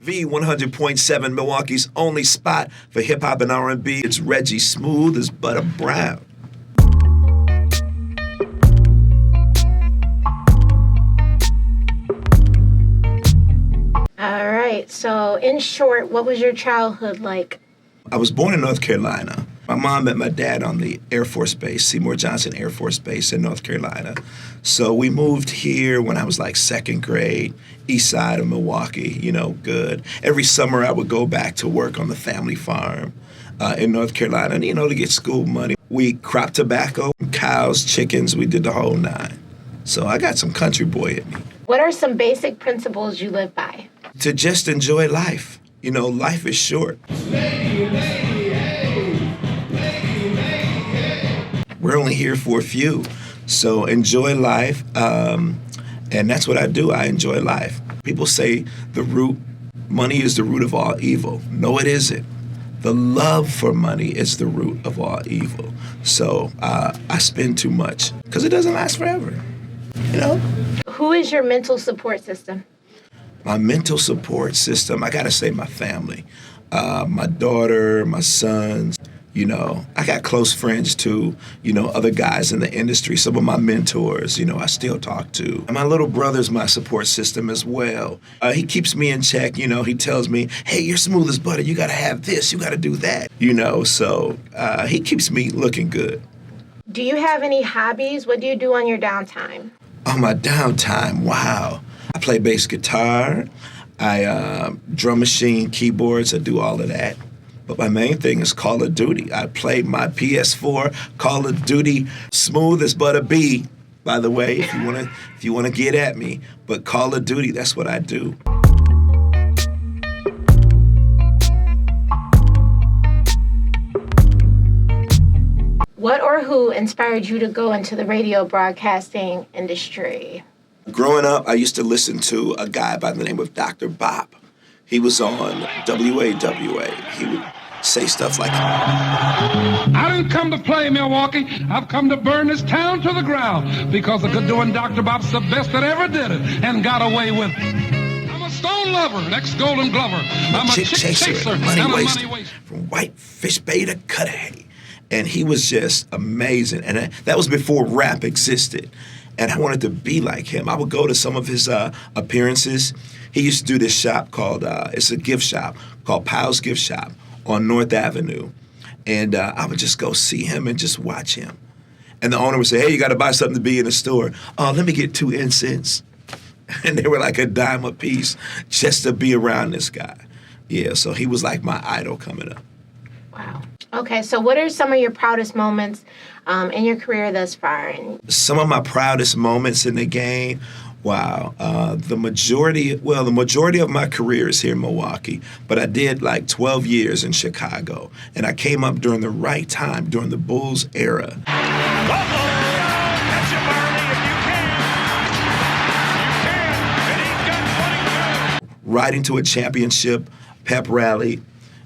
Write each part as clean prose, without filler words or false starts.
V100.7, Milwaukee's only spot for hip-hop and R&B. It's Reggie, smooth as butter brown. All right, so in short, what was your childhood like? I was born in North Carolina. My mom met my dad on the Air Force Base, Seymour Johnson Air Force Base in North Carolina. So we moved here when I was like second grade, east side of Milwaukee, good. Every summer I would go back to work on the family farm in North Carolina, to get school money. We cropped tobacco, cows, chickens, we did the whole nine. So I got some country boy in me. What are some basic principles you live by? To just enjoy life. Life is short. We're only here for a few, so enjoy life, and that's what I do. I enjoy life. People say money is the root of all evil. No, it isn't. The love for money is the root of all evil. So I spend too much because it doesn't last forever, Who is your mental support system? My mental support system, I gotta say my family, my daughter, my sons. I got close friends too, other guys in the industry, some of my mentors, I still talk to. And my little brother's my support system as well. He keeps me in check, he tells me, hey, you're smooth as butter, you gotta have this, you gotta do that, so he keeps me looking good. Do you have any hobbies? What do you do on your downtime? On my downtime, wow. I play bass guitar, I drum machine, keyboards, I do all of that. But my main thing is Call of Duty. I play my PS4 Call of Duty smooth as butter B, by the way, if you wanna get at me. But Call of Duty, that's what I do. What or who inspired you to go into the radio broadcasting industry? Growing up, I used to listen to a guy by the name of Dr. Bob. He was on WAWA. He would say stuff like, I didn't come to play Milwaukee. I've come to burn this town to the ground because the good doing Dr. Bob's the best that ever did it and got away with it. I'm a stone lover, an ex-Golden Glover. I'm a chick chaser and a money waster. From Whitefish Bay to Cudahy. And he was just amazing. And that was before rap existed. And I wanted to be like him. I would go to some of his appearances. He used to do this shop called, it's a gift shop called Powell's Gift Shop on North Avenue. And I would just go see him and just watch him. And the owner would say, hey, you got to buy something to be in the store. Oh, let me get 2 incense. And they were like a dime a piece just to be around this guy. Yeah, so he was like my idol coming up. Wow. Okay, so what are some of your proudest moments in your career thus far? Some of my proudest moments in the game, wow. The majority of my career is here in Milwaukee, but I did like 12 years in Chicago, and I came up during the right time, during the Bulls era. Riding to a championship pep rally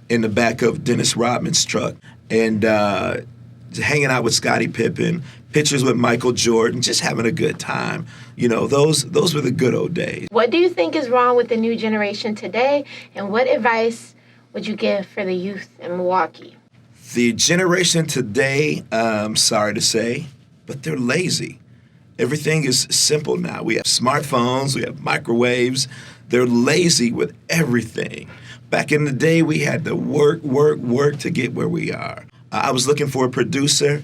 in the back of Dennis Rodman's truck, and hanging out with Scottie Pippen, pictures with Michael Jordan, just having a good time. Those were the good old days. What do you think is wrong with the new generation today, and what advice would you give for the youth in Milwaukee? The generation today, I'm sorry to say, but they're lazy. Everything is simple now. We have smartphones, we have microwaves. They're lazy with everything. Back in the day, we had to work to get where we are. I was looking for a producer.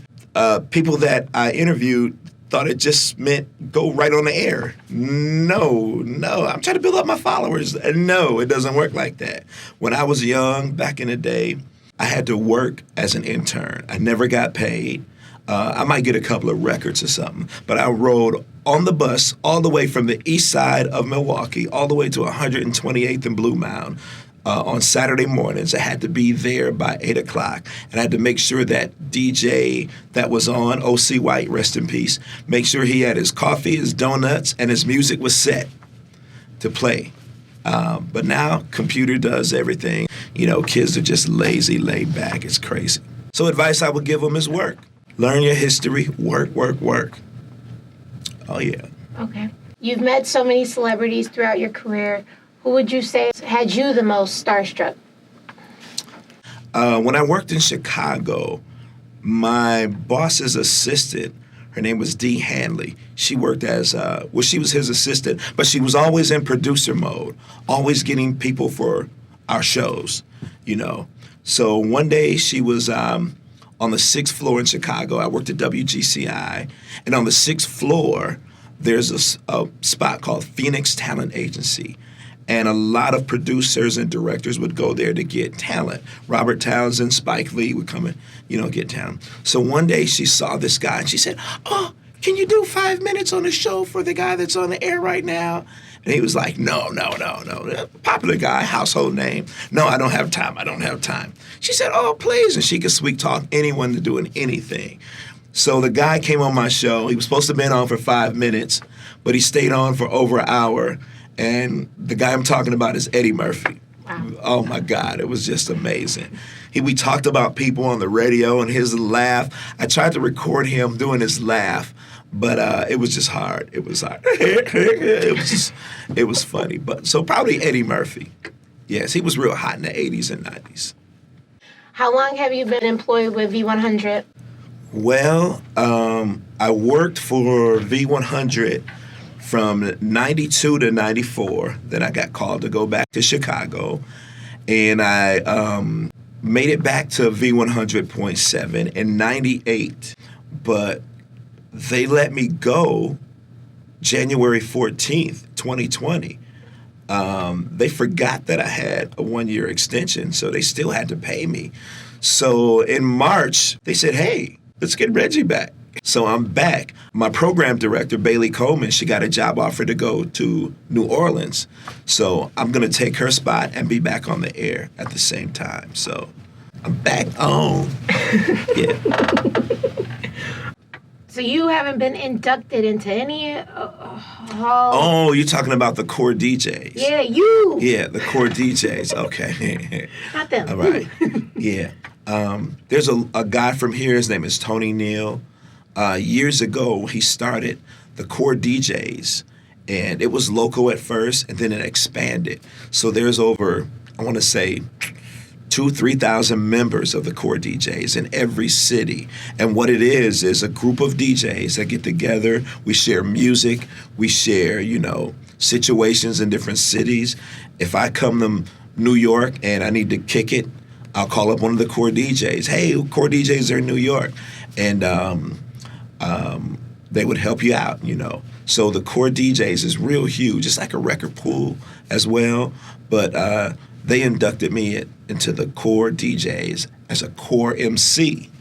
People that I interviewed thought it just meant go right on the air. No, I'm trying to build up my followers. No, it doesn't work like that. When I was young, back in the day, I had to work as an intern. I never got paid. I might get a couple of records or something, but I rode on the bus all the way from the east side of Milwaukee all the way to 128th and Blue Mound. On Saturday mornings. I had to be there by 8 o'clock, and I had to make sure that DJ that was on, O.C. White, rest in peace, make sure he had his coffee, his donuts, and his music was set to play. But now, computer does everything. Kids are just lazy, laid back. It's crazy. So advice I would give them is work. Learn your history, work. Oh, yeah. Okay. You've met so many celebrities throughout your career. Who Who would you say had you the most starstruck? When I worked in Chicago, my boss's assistant, her name was Dee Hanley. She worked as, she was his assistant, but she was always in producer mode, always getting people for our shows, you know. So one day she was on the 6th floor in Chicago. I worked at WGCI, and on the 6th floor, there's a spot called Phoenix Talent Agency. And a lot of producers and directors would go there to get talent. Robert Townsend, Spike Lee would come and, get talent. So one day she saw this guy and she said, "Oh, can you do 5 minutes on the show for the guy that's on the air right now?" And he was like, no. Popular guy, household name. "No, I don't have time. She said, "Oh, please." And she could sweet talk anyone to doing anything. So the guy came on my show. He was supposed to have been on for 5 minutes, but he stayed on for over an hour. And the guy I'm talking about is Eddie Murphy. Wow. Oh, my God. It was just amazing. We talked about people on the radio and his laugh. I tried to record him doing his laugh, but it was just hard. It was hard. It was funny. But so probably Eddie Murphy. Yes, he was real hot in the 80s and 90s. How long have you been employed with V100? Well, I worked for V100 from 92 to 94. Then I got called to go back to Chicago, and I made it back to V100.7 in 98. But they let me go January 14th, 2020. They forgot that I had a 1-year extension, so they still had to pay me. So in March, they said, "Hey, let's get Reggie back." So I'm back. My program director, Bailey Coleman, she got a job offer to go to New Orleans. So I'm going to take her spot and be back on the air at the same time. So I'm back on. Yeah. So you haven't been inducted into any Oh, you're talking about the core DJs. Yeah, you. Yeah, the core DJs. Okay. Not them. All right. Yeah. There's a guy from here. His name is Tony Neal. Years ago, he started the core DJs, and it was local at first, and then it expanded. So there's over, I want to say, 2,000-3,000 members of the core DJs in every city. And what it is a group of DJs that get together. We share music. We share, situations in different cities. If I come to New York and I need to kick it, I'll call up one of the core DJs. "Hey, core DJs are in New York." And they would help you out, So the core DJs is real huge. It's like a record pool as well. But they inducted me into the core DJs as a core MC.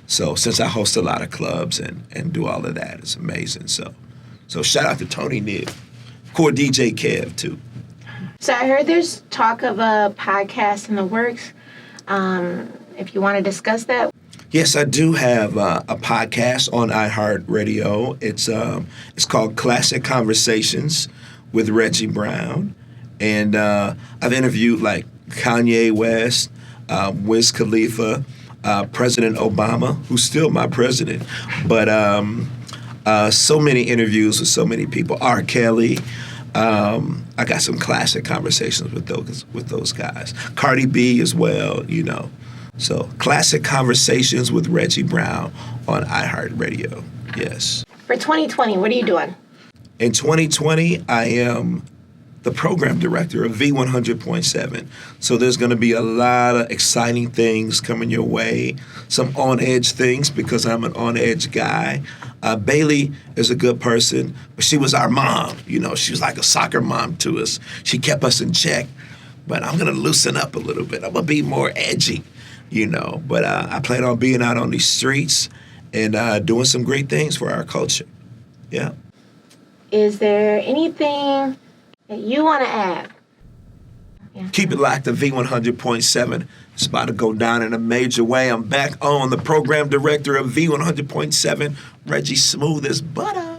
So since I host a lot of clubs and do all of that, it's amazing. So shout out to Tony Neal. Core DJ Kev, too. So I heard there's talk of a podcast in the works. If you want to discuss that. Yes, I do have a podcast on iHeartRadio. It's called Classic Conversations with Reggie Brown. And I've interviewed like Kanye West, Wiz Khalifa, President Obama, who's still my president. But so many interviews with so many people. R. Kelly. I got some classic conversations with those guys. Cardi B as well, So, Classic Conversations with Reggie Brown on iHeartRadio. Yes. For 2020, what are you doing? In 2020, I am the program director of V100.7. So there's going to be a lot of exciting things coming your way, some on-edge things because I'm an on-edge guy. Bailey is a good person, but she was our mom. She was like a soccer mom to us. She kept us in check. But I'm going to loosen up a little bit. I'm going to be more edgy. But I plan on being out on these streets and doing some great things for our culture. Yeah. Is there anything that you want to add? Yeah. Keep it locked to V100.7. It's about to go down in a major way. I'm back on the program director of V100.7, Reggie Smooth as butter.